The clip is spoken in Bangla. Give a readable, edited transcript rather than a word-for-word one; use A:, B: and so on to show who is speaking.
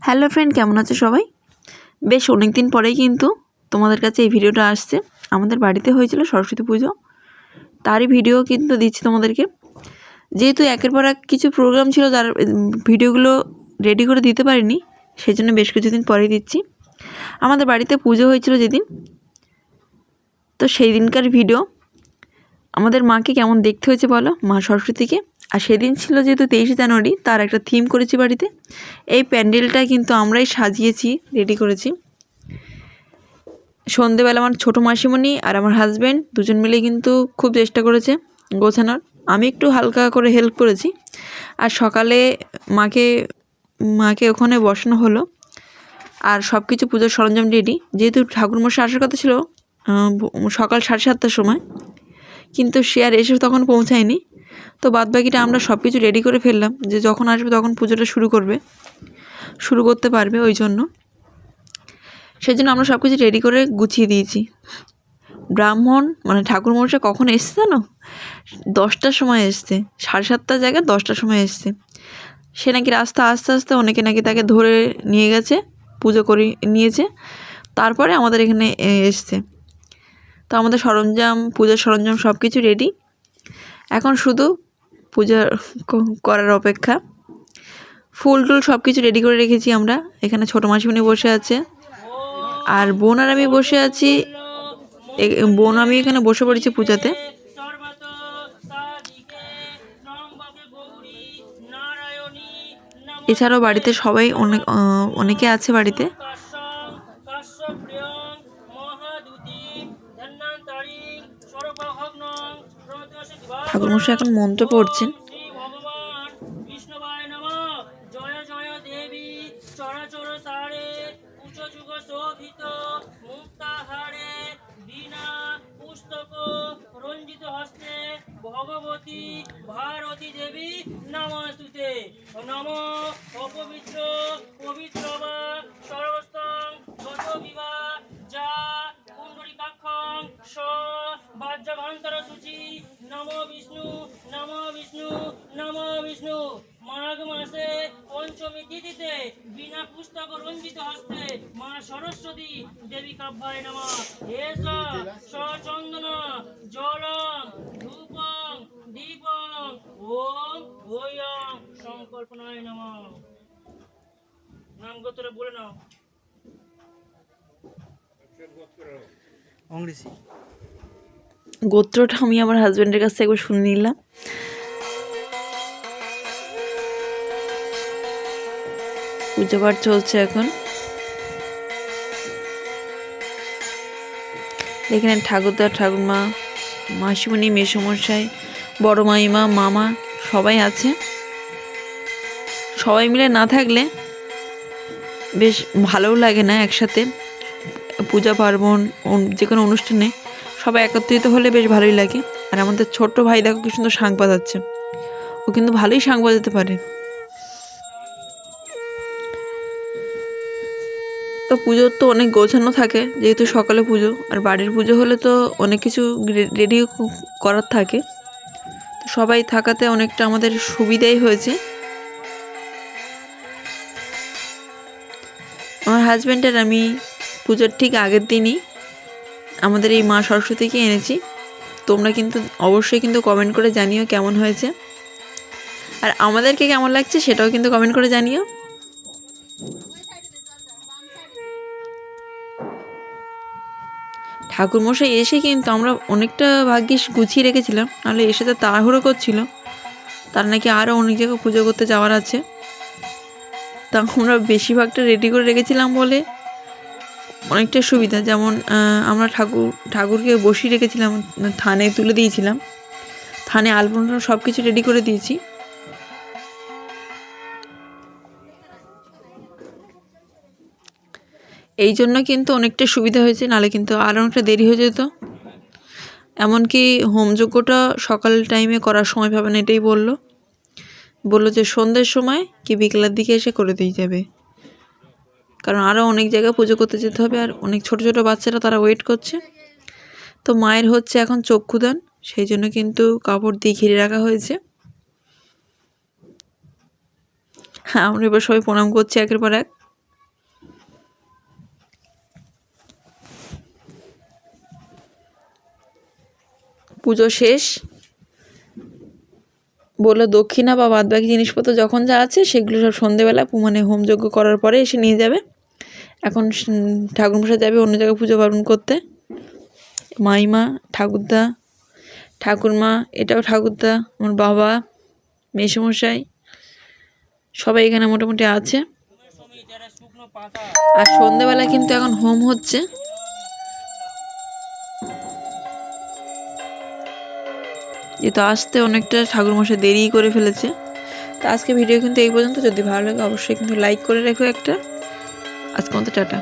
A: হ্যালো ফ্রেন্ড, কেমন আছো সবাই? বেশ অনেক দিন পরেই কিন্তু তোমাদের কাছে এই ভিডিওটা আসছে। আমাদের বাড়িতে হয়েছিল সরস্বতী পুজো, তারই ভিডিও কিন্তু দিচ্ছি তোমাদেরকে। যেহেতু একের পর এক কিছু প্রোগ্রাম ছিল, যার ভিডিওগুলো রেডি করে দিতে পারিনি, সেই জন্য বেশ কিছুদিন পরেই দিচ্ছি। আমাদের বাড়িতে পুজো হয়েছিল যেদিন, তো সেই দিনকার ভিডিও। আমাদের মাকে কেমন দেখতে হয়েছে বলো, মা সরস্বতীকে। আর সেদিন ছিল যেহেতু 23শে জানুয়ারি, তার একটা থিম করেছি বাড়িতে। এই প্যান্ডেলটা কিন্তু আমরাই সাজিয়েছি, রেডি করেছি। সন্ধেবেলা আমার ছোটো মাসিমণি আর আমার হাজব্যান্ড দুজন মিলে কিন্তু খুব চেষ্টা করেছে গোছানোর। আমি একটু হালকা করে হেল্প করেছি। আর সকালে মাকে ওখানে বসানো হলো, আর সব কিছু পুজোর সরঞ্জাম রেডি। যেহেতু ঠাকুরমশাই আসার কথা ছিল সকাল 7:30টার সময়, কিন্তু সে আর এসে তখন পৌঁছায়নি। তো বাদবাকিটা আমরা সব কিছু রেডি করে ফেললাম, যে যখন আসবে তখন পুজোটা শুরু করতে পারবে। ওই জন্য সেই জন্য আমরা সব কিছু রেডি করে গুছিয়ে দিয়েছি। ব্রাহ্মণ মানে ঠাকুরমশাই কখন এসছে জানো? 10টার সময় এসছে, 7:30টার জায়গায় 10টার সময় এসছে। সে নাকি রাস্তা আস্তে আস্তে অনেকে নাকি তাকে ধরে নিয়ে গেছে, পুজো করে নিয়েছে, তারপরে আমাদের এখানে এসছে। তো আমাদের পুজোর সরঞ্জাম সব কিছু রেডি, এখন শুধু পূজা করার অপেক্ষা। ফুল টুল সব কিছু রেডি করে রেখেছি আমরা। এখানে ছোটো মাসিমণি বসে আছে, আর বোন আর আমি বসে আছি। আমি এখানে বসে পড়েছি পূজাতে। এছাড়াও বাড়িতে সবাই অনেকে আছে বাড়িতে। ঠাকুরমশাই এখন মন্ত্র পড়ছেন।
B: ভগবতী ভারতী দেবী নমস্তুতে। নমো অপবিত্র পবিত্র বা সর্বস্তং গত বিবাহ যা পুণ্ডরীকাক্ষং স বাহ্যভান্তর সূচি। নমো বিষ্ণু নমো বিষ্ণু নমো বিষ্ণু। মাঘ মাসে পঞ্চমী তিথিতে বিনা পুস্তক রঞ্জিত হস্তে মা সরস্বতী দেবী কাব্যায় নমঃ। এষ সচন্দন জলং ধূপং দীপং ওম ওয়ং সংকল্পনায় নমঃ। নাম গোত্র বলে নাও।
A: গোত্রটা আমি আমার হাজব্যান্ডের কাছ থেকে একবার শুনে নিলাম। পুজো পাঠ চলছে এখন। এখানে ঠাকুরদা, ঠাকুরমা, মাসিমণি, মেসোমশাই, বড় মাইমা, মামা সবাই আছে। সবাই মিলে না থাকলে বেশ ভালোও লাগে না। একসাথে পূজা পার্বণ যে কোনো অনুষ্ঠানে সবাই একত্রিত হলে বেশ ভালোই লাগে। আর আমাদের ছোট্ট ভাই দেখো কি সুন্দর শাঁখ বাজাচ্ছে। ও কিন্তু ভালোই শাঁখ বাজাতে পারে। তো পুজোর তো অনেক গোছানো থাকে, যেহেতু সকালে পুজো, আর বাড়ির পুজো হলে তো অনেক কিছু রেডি করার থাকে। তো সবাই থাকাতে অনেকটা আমাদের সুবিধাই হয়েছে। আমার হাজব্যান্ড আর আমি পুজোর ঠিক আগের দিনই আমাদের এই মা সরস্বতীকে এনেছি। তোমরা কিন্তু অবশ্যই কিন্তু কমেন্ট করে জানিও কেমন হয়েছে, আর আমাদেরকে কেমন লাগছে সেটাও কিন্তু কমেন্ট করে জানিও। ঠাকুরমশাই এসে কিন্তু আমরা অনেকটা ভাগ্যিস গুছিয়ে রেখেছিলাম, নাহলে এসে তো তাড়াহুড়ো করছিল। তার নাকি আরও অনেক জায়গায় পুজো করতে যাওয়ার আছে। তা আমরা বেশিরভাগটা রেডি করে রেখেছিলাম বলে অনেকটা সুবিধা। যেমন আমরা ঠাকুরকে বসিয়ে রেখেছিলাম, থানে তুলে দিয়েছিলাম, থানে আলপনা সব কিছু রেডি করে দিয়েছি। এই জন্য কিন্তু অনেকটা সুবিধা হয়েছে, নাহলে কিন্তু আরও অনেকটা দেরি হয়ে যেত। এমনকি হোমযজ্ঞটা সকাল টাইমে করার সময় পাবে না, এটাই বললো যে সন্ধ্যের সময় কি বিকেলের দিকে এসে করে দিয়ে যাবে, কারণ আরও অনেক জায়গায় পুজো করতে যেতে হবে, আর অনেক ছোট ছোট বাচ্চারা তারা ওয়েট করছে। তো মায়ের হচ্ছে এখন চক্ষুদান, সেই জন্য কিন্তু কাপড় দিয়ে ঘিরে রাখা হয়েছে। আমরা এবার সবাই প্রণাম করছি একের পর এক। পুজো শেষ, বললো দক্ষিণা বা বাদবাকি জিনিসপত্র যখন যা আছে সেগুলো সব সন্ধেবেলা মানে হোমযজ্ঞ করার পরে এসে নিয়ে যাবে। এখন ঠাকুরমশাই যাবে অন্য জায়গায় পুজো পার্বণ করতে। মাইমা, ঠাকুরদা, ঠাকুরমা, এটাও ঠাকুরদা, আমার বাবা, মেসোমশাই সবাই এখানে মোটামুটি আছে। আর সন্ধেবেলা কিন্তু এখন হোম হচ্ছে। যেহেতু আসতে অনেকটা ঠাকুরমশাই দেরি করে ফেলেছে। তো আজকে ভিডিও কিন্তু এই পর্যন্ত। যদি ভালো লাগে অবশ্যই কিন্তু লাইক করে রেখো একটা। আজকে মতো টাটা।